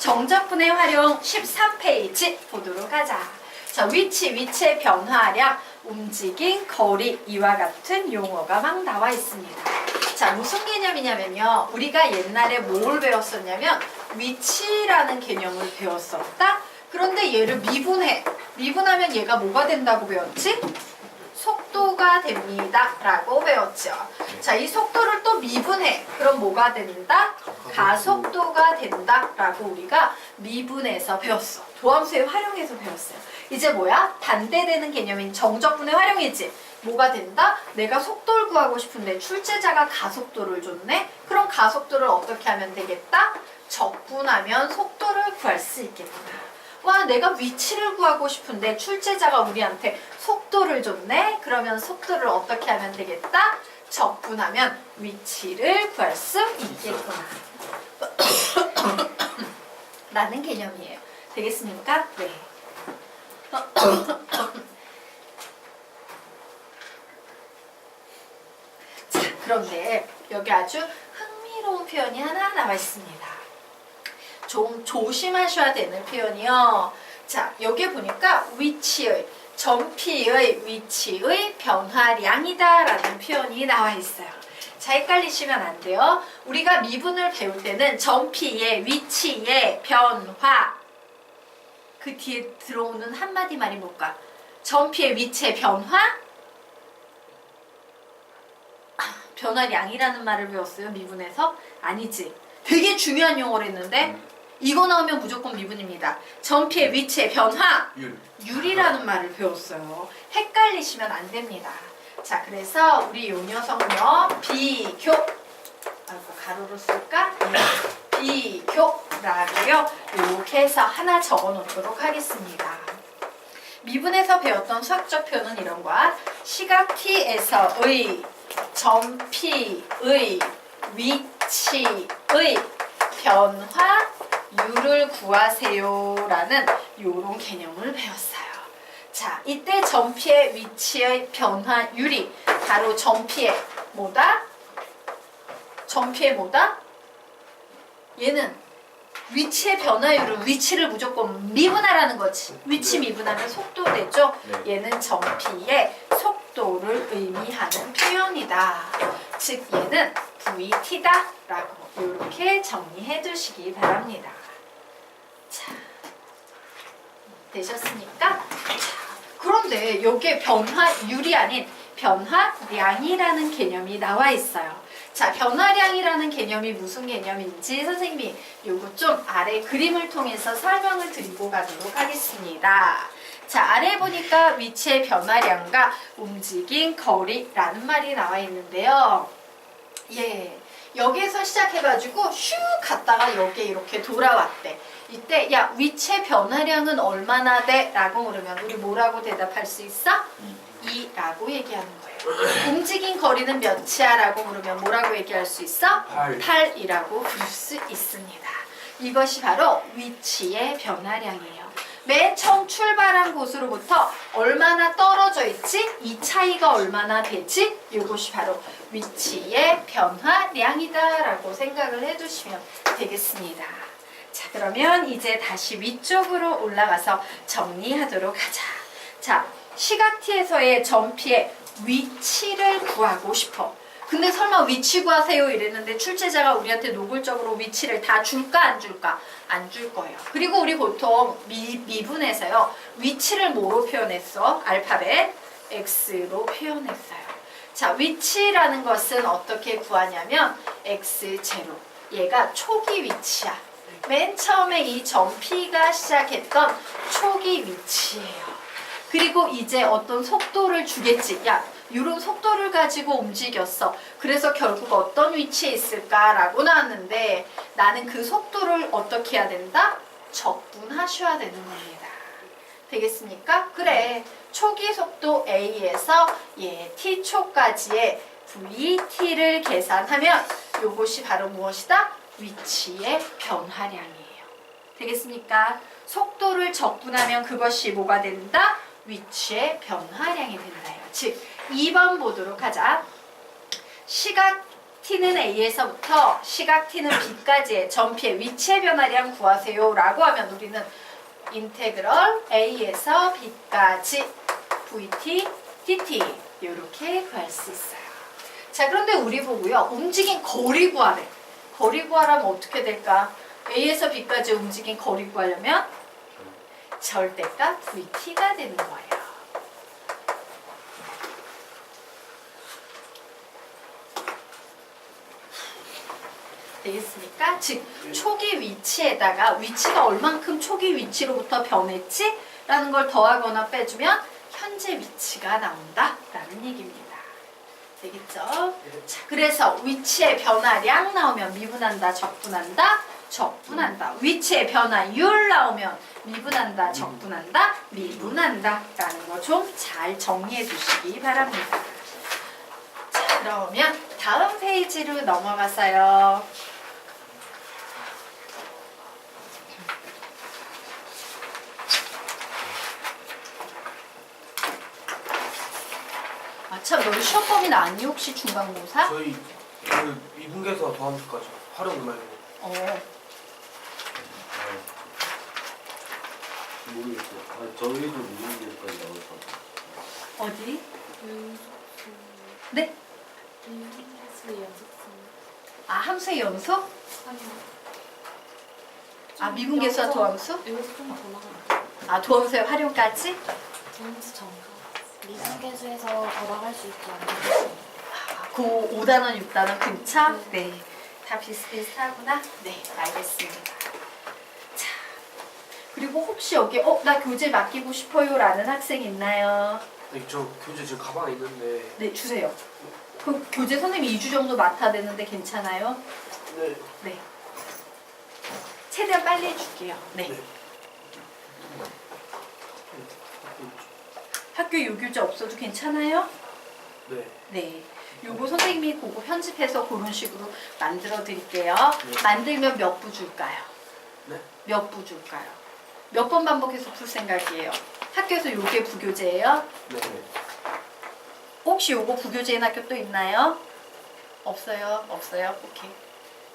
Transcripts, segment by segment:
정적분의 활용 13페이지 보도록 하자. 자, 위치의 변화량, 움직임, 거리 이와 같은 용어가 막 나와 있습니다. 자, 무슨 개념이냐면요. 우리가 옛날에 뭘 배웠었냐면 위치라는 개념을 배웠었다. 그런데 얘를 미분해. 미분하면 얘가 뭐가 된다고 배웠지? 속도가 됩니다 라고 배웠죠. 자, 이 속도를 또 미분해. 그럼 뭐가 된다? 가속도가 된다 라고 우리가 미분해서 배웠어. 도함수에 활용해서 배웠어요. 이제 뭐야? 반대되는 개념인 정적분의 활용이지. 뭐가 된다? 내가 속도를 구하고 싶은데 출제자가 가속도를 줬네? 그럼 가속도를 어떻게 하면 되겠다? 적분하면 속도를 구할 수 있겠구나. 와, 내가 위치를 구하고 싶은데 출제자가 우리한테 속도를 줬네? 그러면 속도를 어떻게 하면 되겠다? 적분하면 위치를 구할 수 있겠구나. 라는 개념이에요. 되겠습니까? 네. 자, 그런데 여기 아주 흥미로운 표현이 하나 나와 있습니다. 좀 조심하셔야 되는 표현이요. 자, 여기 보니까 위치의, 점피의 위치의 변화량이다 라는 표현이 나와 있어요. 자, 헷갈리시면 안 돼요. 우리가 미분을 배울 때는 점피의, 위치의 변화, 그 뒤에 들어오는 한마디 말이 뭘까? 점피의 위치의 변화? 변화량이라는 말을 배웠어요, 미분에서? 아니지. 되게 중요한 용어를 했는데 이거 나오면 무조건 미분입니다. 점피의 위치의 변화, 율이라는 말을 배웠어요. 헷갈리시면 안 됩니다. 자, 그래서 우리 요 녀석은요, 비교, 가로로 쓸까? 비교라고요. 이렇게 해서 하나 적어 놓도록 하겠습니다. 미분에서 배웠던 수학적 표현은 이런 거야. 시각 T에서의 점피의 위치의 변화율을 구하세요라는 이런 개념을 배웠어요. 자, 이때 점피의 위치의 변화율이 바로 점피의 뭐다? 점피의 뭐다? 얘는 위치의 변화율은 위치를 무조건 미분하라는 거지. 위치 미분하면 속도 되죠? 얘는 점피의 속도를 의미하는 표현이다. 즉 얘는 VT다 라고 이렇게 정리해 두시기 바랍니다. 자, 되셨습니까? 자, 그런데 여기에 변화율이 아닌 변화량이라는 개념이 나와 있어요. 자, 변화량이라는 개념이 무슨 개념인지 선생님이 요거 좀 아래 그림을 통해서 설명을 드리고 가도록 하겠습니다. 자, 아래 보니까 위치의 변화량과 움직임, 거리라는 말이 나와 있는데요. 예, 여기에서 시작해가지고 슉 갔다가 여기에 이렇게 돌아왔대. 이때 야, 위치의 변화량은 얼마나 돼? 라고 물으면 우리 뭐라고 대답할 수 있어? 2라고 얘기하는 거예요. 움직인 거리는 몇이야? 라고 물으면 뭐라고 얘기할 수 있어? 8이라고 부를 수 있습니다. 이것이 바로 위치의 변화량이에요. 맨 처음 출발한 곳으로부터 얼마나 떨어져 있지? 이 차이가 얼마나 되지? 이것이 바로 위치의 변화량이다 라고 생각을 해두시면 되겠습니다. 자, 그러면 이제 다시 위쪽으로 올라가서 정리하도록 하자. 자, 시각 T에서의 점피의 위치를 구하고 싶어. 근데 설마 위치 구하세요 이랬는데 출제자가 우리한테 노골적으로 위치를 다 줄까 안 줄까? 안 줄 거예요. 그리고 우리 보통 미분에서요. 위치를 뭐로 표현했어? 알파벳 X로 표현했어요. 자, 위치라는 것은 어떻게 구하냐면 X0. 얘가 초기 위치야. 맨 처음에 이 점P가 시작했던 초기 위치예요. 그리고 이제 어떤 속도를 주겠지. 야, 이런 속도를 가지고 움직였어. 그래서 결국 어떤 위치에 있을까라고 나왔는데 나는 그 속도를 어떻게 해야 된다? 적분하셔야 되는 겁니다. 되겠습니까? 그래. 초기 속도 A에서 T초까지의 VT를 계산하면 이것이 바로 무엇이다? 위치의 변화량이에요. 되겠습니까? 속도를 적분하면 그것이 뭐가 된다? 위치의 변화량이 된다요. 즉 2번 보도록 하자. 시각 t는 a에서부터 시각 t는 b까지의 전피의 위치의 변화량 구하세요 라고 하면 우리는 인테그럴 a에서 b까지 vt dt 이렇게 구할 수 있어요. 자, 그런데 우리 보고요. 움직인 거리 구하래. 거리 구하라면 어떻게 될까? a에서 b까지 움직인 거리 구하려면 절대값 vt가 되는 거예요. 되겠습니까? 즉 초기 위치에다가 위치가 얼만큼 초기 위치로부터 변했지? 라는 걸 더하거나 빼주면 현재 위치가 나온다 라는 얘기입니다. 되겠죠? 자, 그래서 위치의 변화량 나오면 미분한다, 적분한다, 적분한다. 위치의 변화율 나오면 미분한다, 적분한다, 미분한다 라는 거 좀 잘 정리해 두시기 바랍니다. 자, 그러면 다음 페이지로 넘어가서요. 참, 너희 시험 범위 나왔니? 혹시 중간고사? 저희 그 미분계에서 더함수까지 활용 말고. 모르겠어요. 아, 저희도 미분계까지 나올 것 같아요. 어디? 네? 미분계수 연속성. 아, 함수의 연속? 아니요. 아, 미분계수와 도함수? 여기서 좀 더 나가요. 아, 도함수의 활용까지? 도함수 전가. 미분계수에서 더 나갈 수 있게 만들었어요. 아, 그 5단원, 6단원 근처? 네. 다 비슷비슷하구나? 네, 알겠습니다. 자, 그리고 혹시 여기 나 교재 맡기고 싶어요 라는 학생 있나요? 네, 저 교재 지금 가방에 있는데. 네, 주세요. 그 교재 선생님이 2주 정도 맡아야 되는데 괜찮아요? 네. 네. 최대한 빨리 해줄게요. 네. 네. 학교 요교재 없어도 괜찮아요? 네. 네. 요거 선생님이 그거 편집해서 그런 식으로 만들어 드릴게요. 네. 만들면 몇 부 줄까요? 네. 몇 부 줄까요? 몇 번 반복해서 풀 생각이에요? 학교에서 요게 부교재예요? 네. 혹시 요거 부교재인 학교 또 있나요? 없어요? 없어요? 오케이.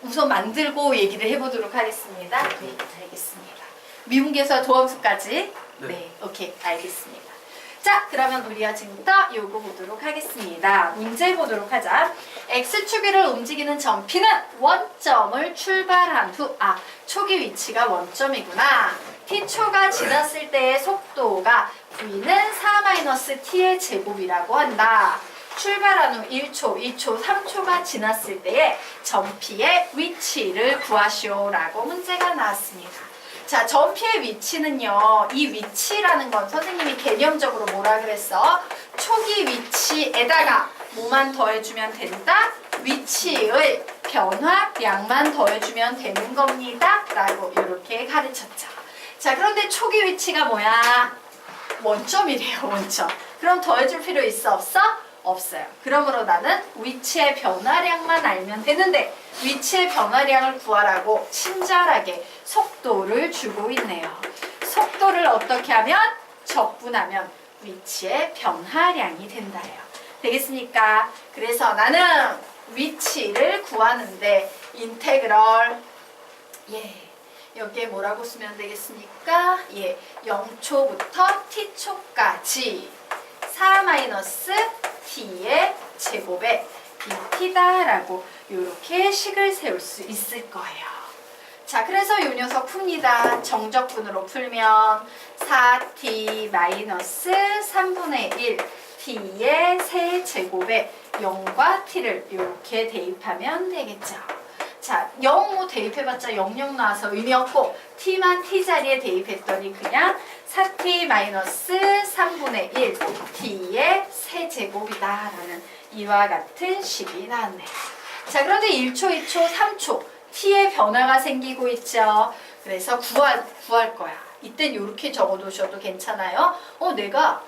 우선 만들고 얘기를 해보도록 하겠습니다. 네, 알겠습니다. 미분계수와 도함수까지? 네. 네, 오케이, 알겠습니다. 자, 그러면 우리가 지금부터 요거 보도록 하겠습니다. 문제 보도록 하자. X축을 움직이는 점P는 원점을 출발한 후, 초기 위치가 원점이구나. T초가 지났을 때의 속도가 V는 4-T의 제곱이라고 한다. 출발한 후 1초, 2초, 3초가 지났을 때의 점P의 위치를 구하시오 라고 문제가 나왔습니다. 자, 점피의 위치는요. 이 위치라는 건 선생님이 개념적으로 뭐라 그랬어? 초기 위치에다가 뭐만 더해주면 된다? 위치의 변화량만 더해주면 되는 겁니다. 라고 이렇게 가르쳤죠. 자, 그런데 초기 위치가 뭐야? 원점이래요, 원점. 그럼 더해줄 필요 있어, 없어? 없어요. 그러므로 나는 위치의 변화량만 알면 되는데 위치의 변화량을 구하라고 친절하게 속도를 주고 있네요. 속도를 어떻게 하면? 적분하면 위치의 변화량이 된다요. 되겠습니까? 그래서 나는 위치를 구하는데 인테그럴 여기에 뭐라고 쓰면 되겠습니까? 0초부터 t초까지 4-t의 제곱에 bt다라고 이렇게 식을 세울 수 있을 거예요. 자, 그래서 이 녀석 풉니다. 정적분으로 풀면 4t-3분의 1 t의 세제곱에 0과 t를 이렇게 대입하면 되겠죠. 자, 0 뭐 대입해봤자 00 나와서 의미 없고 t만 t 자리에 대입했더니 그냥 4t-3분의 1 t의 세제곱이다 라는 이와 같은 식이 나왔네요. 자, 그런데 1초, 2초, 3초 t의 변화가 생기고 있죠. 그래서 구할 거야. 이땐 이렇게 적어두셔도 괜찮아요. 내가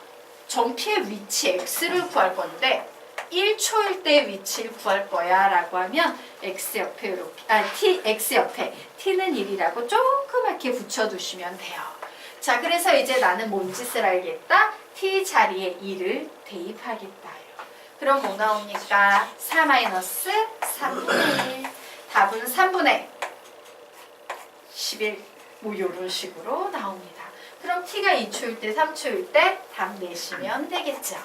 점피의 위치 x를 구할 건데 1초일 때 위치를 구할 거야 라고 하면 x 옆에 이렇게 x 옆에 t는 1이라고 조그맣게 붙여두시면 돼요. 자, 그래서 이제 나는 뭔 짓을 알겠다? t 자리에 2를 대입하겠다. 그럼 뭐 나옵니까? 4 마이너스 3분의 1. 답은 3분의 11. 뭐 이런 식으로 나옵니다. 그럼 t가 2초일 때 3초일 때 답 내시면 되겠죠.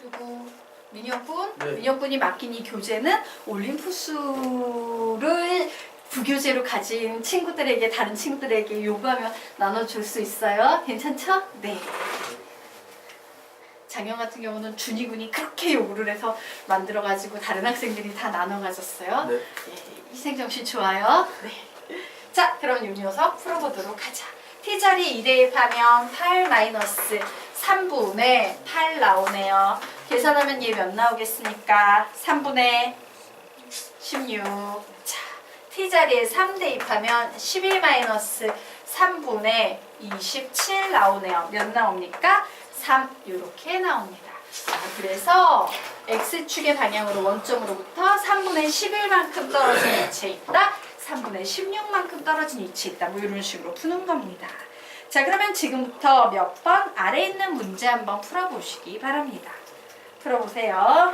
누구? 민혁군? 네. 민혁군이 맡긴 이 교재는 올림푸스를 부교재로 가진 친구들에게 다른 친구들에게 요구하면 나눠줄 수 있어요? 괜찮죠? 네. 작년 같은 경우는 준이군이 그렇게 요구를 해서 만들어가지고 다른 학생들이 다 나눠 가졌어요. 네. 예, 희생정신 좋아요. 네. 자, 그럼 이 녀석 풀어보도록 하자. t자리 2 대입하면 8 마이너스 3분의 8 나오네요. 계산하면 얘 몇 나오겠습니까? 3분의 16. 자, t자리에 3 대입하면 11 마이너스 3분의 27 나오네요. 몇 나옵니까? 3 이렇게 나옵니다. 자, 그래서 x축의 방향으로 원점으로부터 3분의 11만큼 떨어진 위치에 있다. 3분의 16만큼 떨어진 위치에 있다. 뭐 이런 식으로 푸는 겁니다. 자, 그러면 지금부터 몇 번 아래 있는 문제 한번 풀어보시기 바랍니다. 풀어보세요.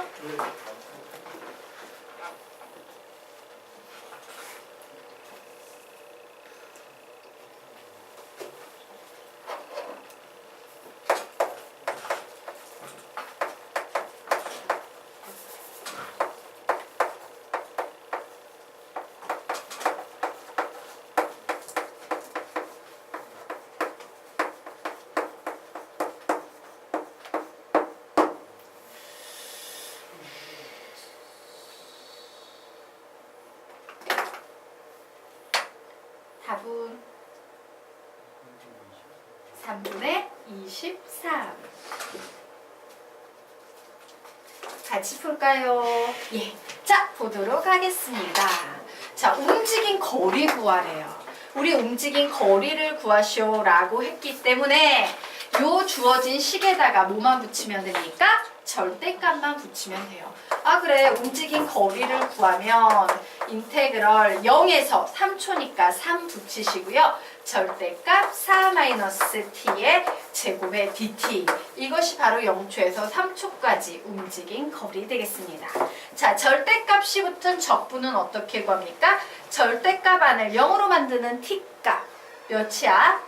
답은 3분의 23. 같이 풀까요? 예. 자, 보도록 하겠습니다. 자, 움직인 거리 구하래요. 우리 움직인 거리를 구하시오라고 했기 때문에 요 주어진 식에다가 뭐만 붙이면 됩니까? 절대값만 붙이면 돼요. 아, 그래. 움직인 거리를 구하면 인테그럴 0에서 3초니까 3 붙이시고요. 절대값 4-t의 제곱의 dt. 이것이 바로 0초에서 3초까지 움직인 거리 되겠습니다. 자, 절대값이 붙은 적분은 어떻게 구합니까? 절대값 안을 0으로 만드는 t값. 몇이야?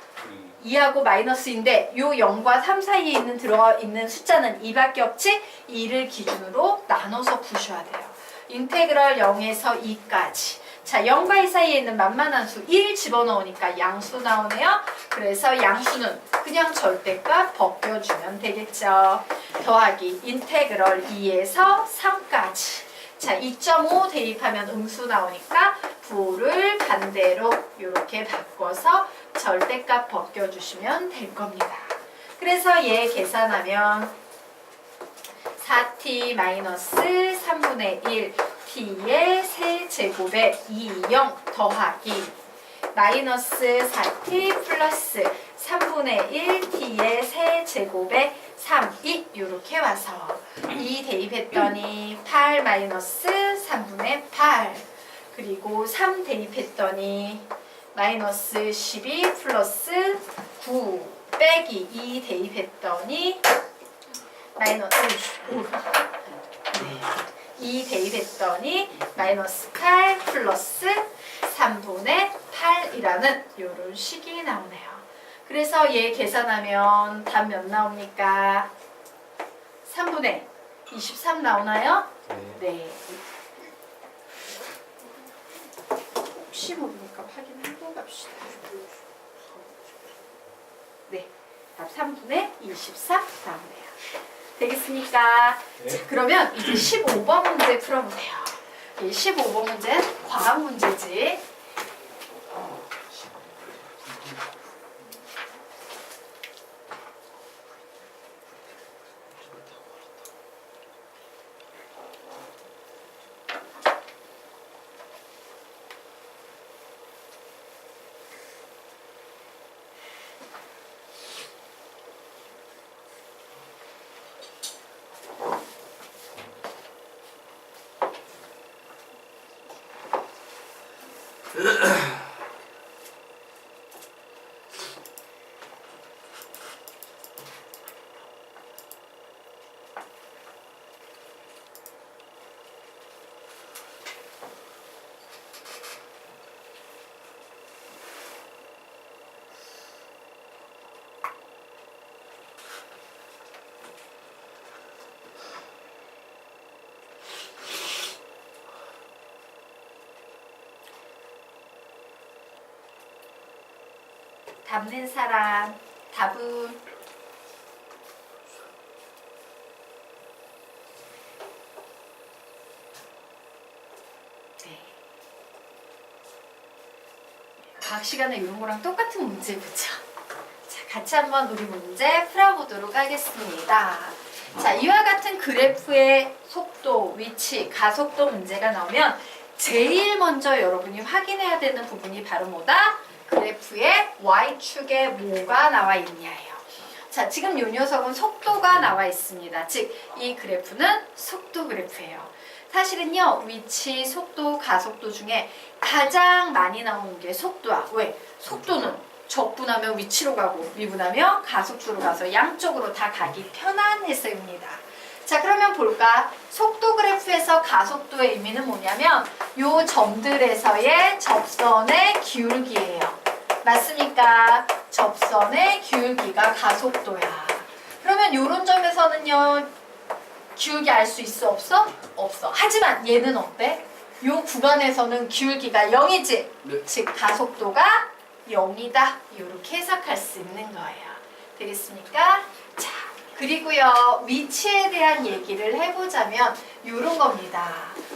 2하고 마이너스인데 요 0과 3 사이에 들어있는 숫자는 2밖에 없지? 2를 기준으로 나눠서 푸셔야 돼요. 인테그럴 0에서 2까지. 자, 0과 2 사이에 있는 만만한 수 1 집어넣으니까 양수 나오네요. 그래서 양수는 그냥 절대값 벗겨주면 되겠죠. 더하기 인테그럴 2에서 3까지. 자, 2.5 대입하면 음수 나오니까 부호를 반대로 이렇게 바꿔서 절대값 벗겨주시면 될 겁니다. 그래서 얘 계산하면 4t-3분의 1 t의 세제곱에 2,0 더하기 마이너스 4t 플러스 3분의 1 t의 세제곱에 3, 2 이렇게 와서 2 대입했더니 8 마이너스 3분의 8 그리고 3 대입했더니 마이너스 12 플러스 9 빼기 2 대입했더니 마이너스 2 대입했더니 마이너스 8 플러스 3분의 8이라는 이런 식이 나오네요. 그래서 얘 계산하면 답 몇 나옵니까? 3분의 23 나오나요? 네. 혹시 모르니까 확인하고 갑시다. 네. 답 3분의 24 나오네요. 되겠습니까? 네. 자, 그러면 이제 15번 문제 풀어보세요. 이 15번 문제는 과학 문제지. 답는 사람. 답은 네. 과학 시간에 이런 거랑 똑같은 문제 그쵸? 자, 같이 한번 우리 문제 풀어보도록 하겠습니다. 자, 이와 같은 그래프의 속도, 위치, 가속도 문제가 나오면 제일 먼저 여러분이 확인해야 되는 부분이 바로 뭐다? 그래프의 Y축에 뭐가 나와 있냐예요. 자, 지금 이 녀석은 속도가 나와 있습니다. 즉, 이 그래프는 속도 그래프예요. 사실은요, 위치, 속도, 가속도 중에 가장 많이 나오는 게 속도야. 왜? 속도는 적분하면 위치로 가고 미분하면 가속도로 가서 양쪽으로 다 가기 편안해서입니다. 자, 그러면 볼까? 속도 그래프에서 가속도의 의미는 뭐냐면 요 점들에서의 접선의 기울기예요. 맞습니까? 접선의 기울기가 가속도야. 그러면 요런 점에서는요, 기울기 알 수 있어 없어? 없어. 하지만 얘는 어때? 요 구간에서는 기울기가 0이지? 네. 즉 가속도가 0이다. 이렇게 해석할 수 있는 거예요. 되겠습니까? 자, 그리고요, 위치에 대한 얘기를 해보자면 요런 겁니다.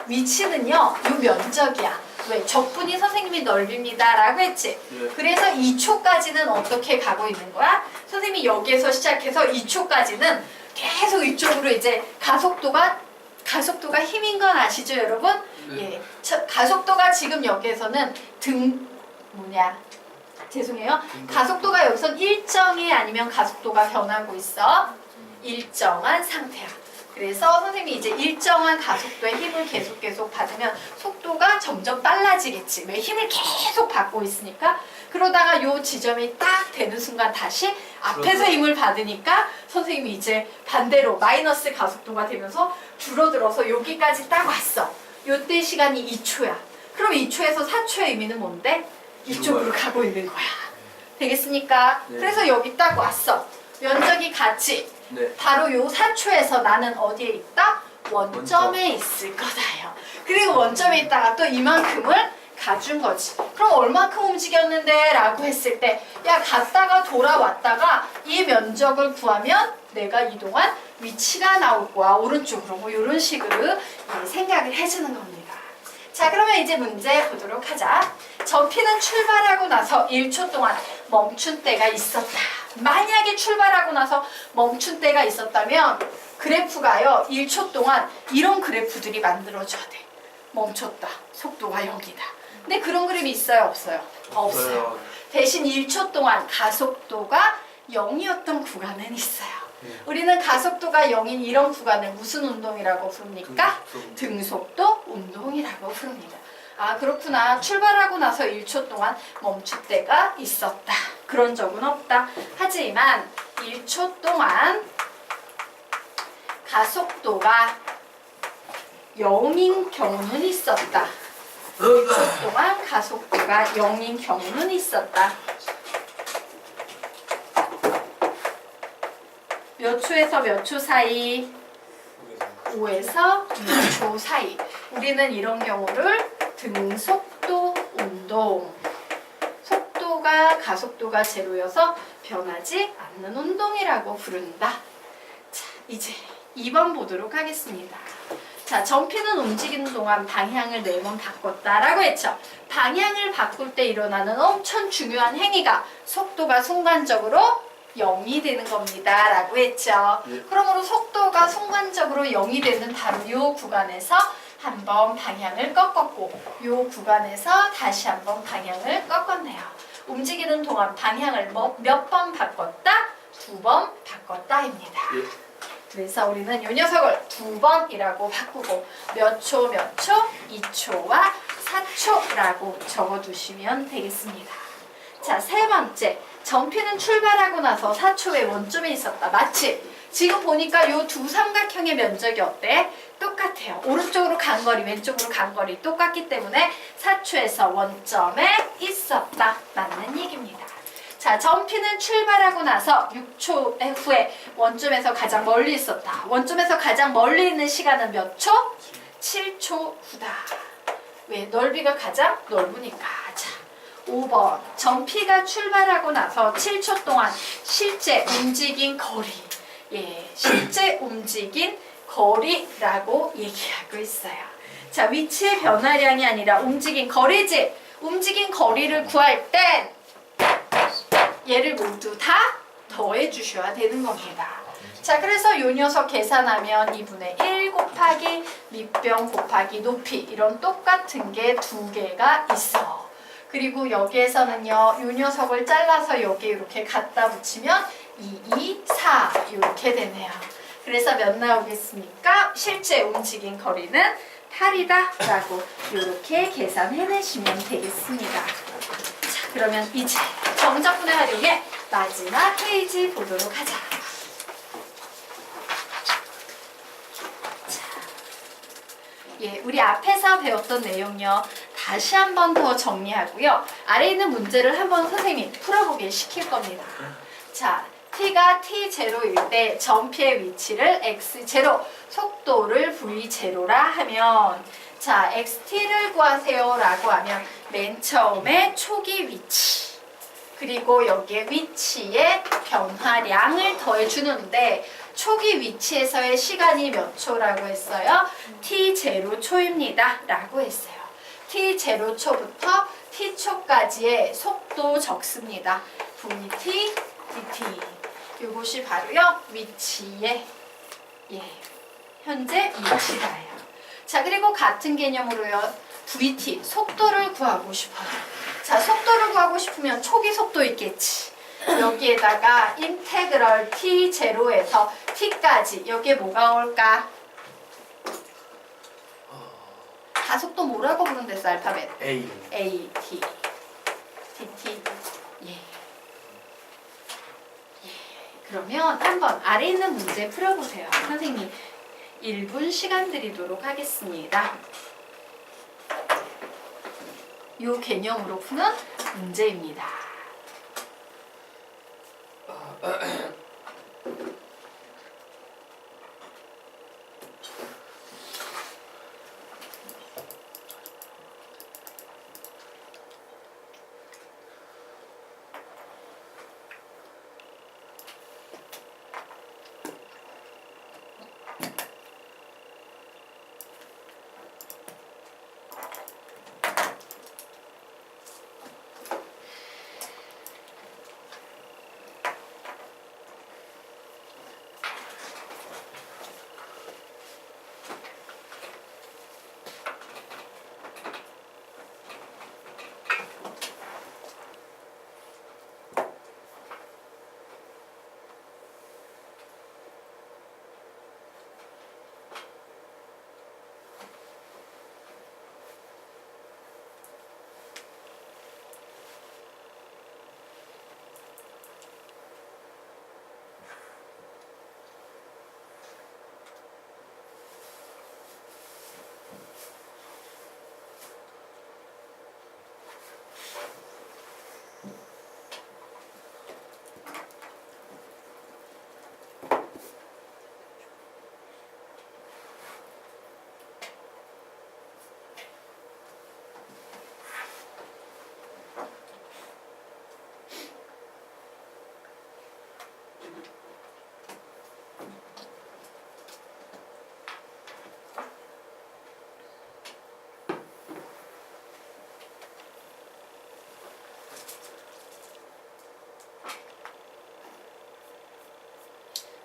위치는요, 요 면적이야. 왜? 적분이 선생님이 넓입니다 라고 했지? 네. 그래서 2초까지는 어떻게 가고 있는 거야? 선생님이 여기에서 시작해서 2초까지는 계속 이쪽으로 이제 가속도가 힘인 건 아시죠, 여러분? 네. 예. 가속도가 지금 여기에서는 죄송해요. 가속도가 여기선 일정해 아니면 가속도가 변하고 있어? 일정한 상태야. 그래서 선생님이 이제 일정한 가속도의 힘을 계속 받으면 속도가 점점 빨라지겠지. 왜? 힘을 계속 받고 있으니까. 그러다가 요 지점이 딱 되는 순간 다시 앞에서 힘을 받으니까 선생님이 이제 반대로 마이너스 가속도가 되면서 줄어들어서 여기까지 딱 왔어. 요때 시간이 2초야. 그럼 2초에서 4초의 의미는 뭔데? 이쪽으로 가고 있는 거야. 되겠습니까? 네. 그래서 여기 딱 왔어. 면적이 같지? 네. 바로 요 4초에서 나는 어디에 있다? 원점에 있을 거다요. 그리고 원점에 있다가 또 이만큼을 가준 거지. 그럼 얼마큼 움직였는데? 라고 했을 때 야, 갔다가 돌아왔다가 이 면적을 구하면 내가 이동한 위치가 나올 거야. 오른쪽으로 뭐 이런 식으로 생각을 해주는 겁니다. 자, 그러면 이제 문제 보도록 하자. 전피는 출발하고 나서 1초 동안 멈춘 때가 있었다. 만약에 출발하고 나서 멈춘 때가 있었다면 그래프가요, 1초 동안 이런 그래프들이 만들어져야 돼. 멈췄다. 속도가 0이다. 근데 그런 그림이 있어요? 없어요? 없어요. 대신 1초 동안 가속도가 0이었던 구간은 있어요. 우리는 가속도가 0인 이런 구간을 무슨 운동이라고 부릅니까? 등속도 운동이라고 부릅니다. 아, 그렇구나. 출발하고 나서 1초 동안 멈출 때가 있었다. 그런 적은 없다. 하지만 1초 동안 가속도가 0인 경우는 있었다. 1초 동안 가속도가 0인 경우는 있었다. 몇 초에서 몇 초 사이? 5에서 6초 사이. 우리는 이런 경우를 등속도 운동. 속도가 가속도가 제로여서 변하지 않는 운동이라고 부른다. 자, 이제 2번 보도록 하겠습니다. 자, 전피는 움직이는 동안 방향을 4번 바꿨다라고 했죠. 방향을 바꿀 때 일어나는 엄청 중요한 행위가 속도가 순간적으로 0이 되는 겁니다. 라고 했죠. 그러므로 속도가 순간적으로 0이 되는 바로 이 구간에서 한번 방향을 꺾었고 이 구간에서 다시 한번 방향을 꺾었네요. 움직이는 동안 방향을 몇 번 바꿨다? 2번 바꿨다입니다. 그래서 우리는 이 녀석을 2번이라고 바꾸고 몇 초, 2초와 4초라고 적어두시면 되겠습니다. 자, 세 번째. 전피는 출발하고 나서 4초에 원점에 있었다. 맞지? 지금 보니까 이 두 삼각형의 면적이 어때? 똑같아요. 오른쪽으로 간 거리, 왼쪽으로 간 거리 똑같기 때문에 4초에서 원점에 있었다. 맞는 얘기입니다. 자, 전피는 출발하고 나서 6초 후에 원점에서 가장 멀리 있었다. 원점에서 가장 멀리 있는 시간은 몇 초? 7초 후다. 왜? 넓이가 가장 넓으니까. 자, 5번 전피가 출발하고 나서 7초 동안 실제 움직인 거리. 예, 실제 움직인 거리라고 얘기하고 있어요. 자, 위치의 변화량이 아니라 움직인 거리지. 움직인 거리를 구할 땐 얘를 모두 다 더해 주셔야 되는 겁니다. 자, 그래서 요 녀석 계산하면 2분의 1 곱하기 밑변 곱하기 높이 이런 똑같은 게 두 개가 있어. 그리고 여기에서는요, 요 녀석을 잘라서 여기 이렇게 갖다 붙이면 2, 2, 4 이렇게 되네요. 그래서 몇 나오겠습니까? 실제 움직인 거리는 8이다 라고 이렇게 계산해내시면 되겠습니다. 자, 그러면 이제 정적분의 활용에 마지막 페이지 보도록 하자. 예, 우리 앞에서 배웠던 내용요. 다시 한 번 더 정리하고요. 아래에 있는 문제를 한번 선생님이 풀어보게 시킬 겁니다. 자, t가 t0일 때 전피의 위치를 x0, 속도를 v0라 하면 자, xt를 구하세요 라고 하면 맨 처음에 초기 위치 그리고 여기에 위치에 변화량을 더해주는데 초기 위치에서의 시간이 몇 초라고 했어요? t0초입니다 라고 했어요. t0초부터 t초까지의 속도 적습니다. vt, dt 이것이 바로요 위치의 현재 위치다예요. 자, 그리고 같은 개념으로요 vt 속도를 구하고 싶어요. 자, 속도를 구하고 싶으면 초기 속도 있겠지. 여기에다가 인테그럴 t0에서 t까지 여기에 뭐가 올까? 가속도 뭐라고 부른댔어 알파벳? A. a, t, dt. 예. 그러면 한번 아래 있는 문제 풀어보세요. 선생님 1분 시간 드리도록 하겠습니다. 이 개념으로 푸는 문제입니다.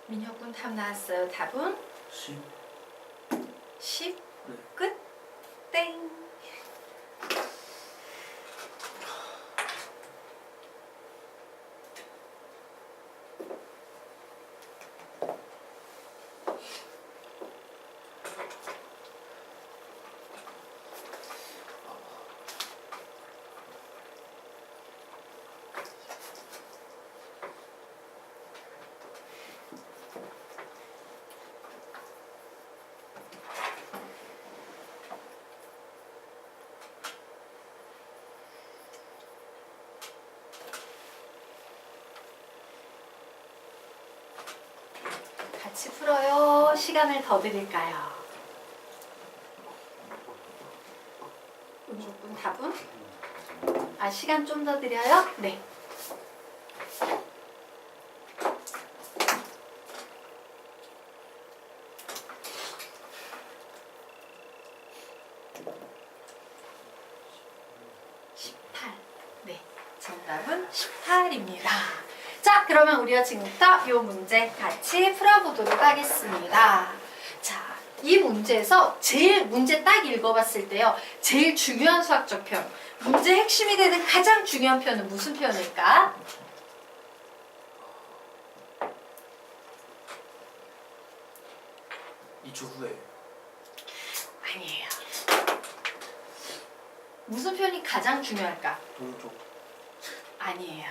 민혁군 답 나왔어요. 답은 10. 10. 네. 끝. 땡. 같이 풀어요. 시간을 더 드릴까요? 민혁군 답은? 아, 시간 좀 더 드려요? 네. 네, 정답은 18입니다. 자, 그러면 우리가 지금부터 이 문제 같이 풀어보도록 하겠습니다. 자, 이 문제에서 제일 문제 딱 읽어봤을 때요, 제일 중요한 수학적 표현, 문제 핵심이 되는 가장 중요한 표현은 무슨 표현일까? 이주 후에 아니에요. 무슨 표현이 가장 중요할까? 동쪽 아니에요.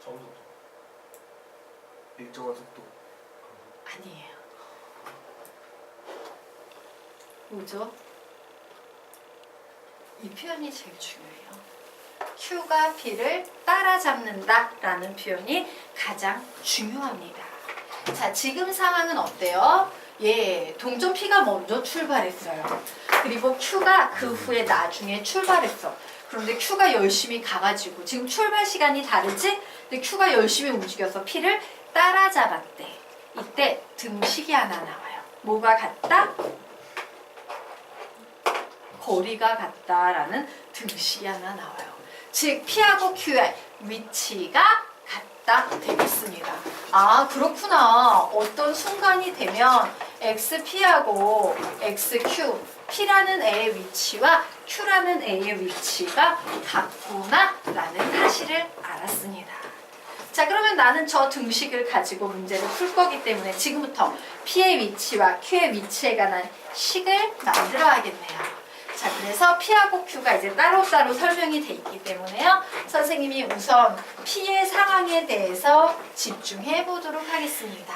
정속도 일정한 속도 아니에요. 뭐죠? 이 표현이 제일 중요해요. Q가 P를 따라잡는다 라는 표현이 가장 중요합니다. 자, 지금 상황은 어때요? 예, 동점 P가 먼저 출발했어요. 그리고 Q가 그 후에 나중에 출발했어. 그런데 Q가 열심히 가가지고 지금 출발 시간이 다르지? 근데 Q가 열심히 움직여서 P를 따라잡았대. 이때 등식이 하나 나와요. 뭐가 같다? 거리가 같다라는 등식이 하나 나와요. 즉 P하고 Q의 위치가 같다 되겠습니다. 아, 그렇구나. 어떤 순간이 되면 XP하고 XQ, P라는 애의 위치와 Q라는 애의 위치가 같구나 라는 사실을 알았습니다. 자, 그러면 나는 저 등식을 가지고 문제를 풀 거기 때문에 지금부터 P의 위치와 Q의 위치에 관한 식을 만들어야겠네요. 자, 그래서 P하고 Q가 이제 따로따로 설명이 돼 있기 때문에요. 선생님이 우선 P의 상황에 대해서 집중해 보도록 하겠습니다.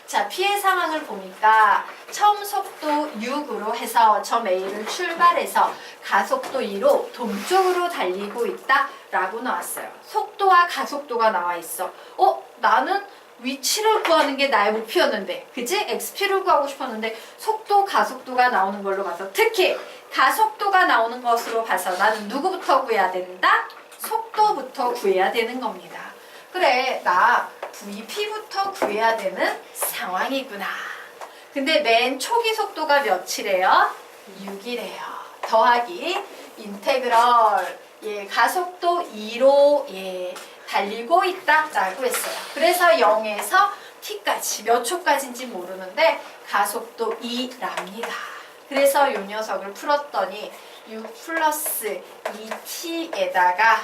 자, P의 상황을 보니까 처음 속도 6으로 해서 점 A를 출발해서 가속도 2로 동쪽으로 달리고 있다 라고 나왔어요. 속도와 가속도가 나와 있어. 나는 위치를 구하는 게 나의 목표였는데, 그지? XP를 구하고 싶었는데 속도, 가속도가 나오는 걸로 봐서, 특히 가속도가 나오는 것으로 봐서 나는 누구부터 구해야 된다? 속도부터 구해야 되는 겁니다. 그래, 나 VP부터 구해야 되는 상황이구나. 근데 맨 초기 속도가 몇이래요? 6이래요. 더하기 인테그럴, 예, 가속도 2로 달리고 있다라고 했어요. 그래서 0에서 t까지 몇 초까지인지 모르는데 가속도 2랍니다. 그래서 이 녀석을 풀었더니 6 플러스 2t에다가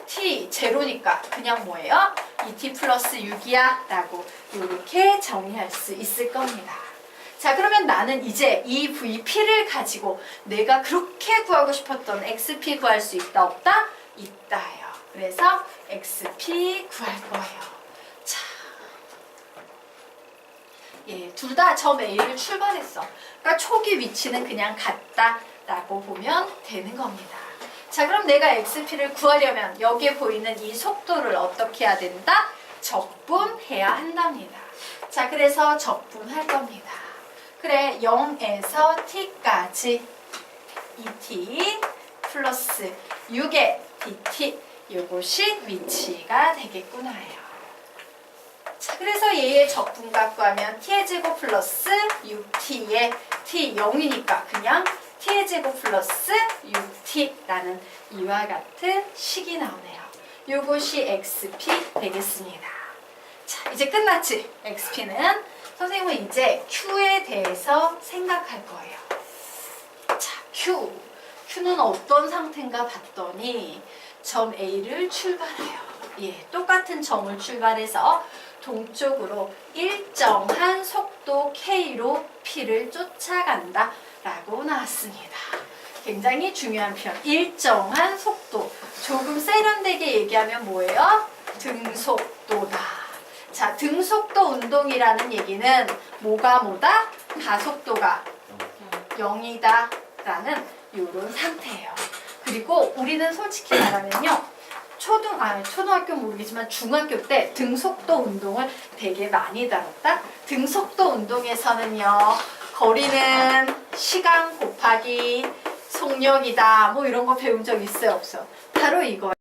t 제로니까 그냥 뭐예요? 2t 플러스 6이야 라고 이렇게 정의할 수 있을 겁니다. 자, 그러면 나는 이제 이 VP를 가지고 내가 그렇게 구하고 싶었던 XP 구할 수 있다 없다? 있다요. 그래서 XP 구할 거예요. 자, 예, 둘 다 점 A를 출발했어. 그러니까 초기 위치는 그냥 같다라고 보면 되는 겁니다. 자, 그럼 내가 XP를 구하려면 여기에 보이는 이 속도를 어떻게 해야 된다? 적분해야 한답니다. 자, 그래서 적분할 겁니다. 그래, 0에서 t까지 2t 플러스 6의 dt, 이것이 위치가 되겠구나요. 자, 그래서 얘의 적분값 구하면 t의 제곱 플러스 6t의 t 0이니까 그냥 t의 제곱 플러스 6t라는 이와 같은 식이 나오네요. 이것이 XP 되겠습니다. 자, 이제 끝났지? XP는 선생님은 이제 Q에 대해서 생각할 거예요. 자, Q는 어떤 상태인가 봤더니 점 A를 출발해요. 예, 똑같은 점을 출발해서 동쪽으로 일정한 속도 K로 P를 쫓아간다 라고 나왔습니다. 굉장히 중요한 표현. 일정한 속도. 조금 세련되게 얘기하면 뭐예요? 등속도다. 자, 등속도 운동이라는 얘기는 뭐가 뭐다? 가속도가 0이다 라는 이런 상태예요. 그리고 우리는 솔직히 말하면요, 초등학교 모르겠지만 중학교 때 등속도 운동을 되게 많이 다뤘다. 등속도 운동에서는요, 거리는 시간 곱하기 속력이다 뭐 이런 거 배운 적 있어요 없어? 바로 이거.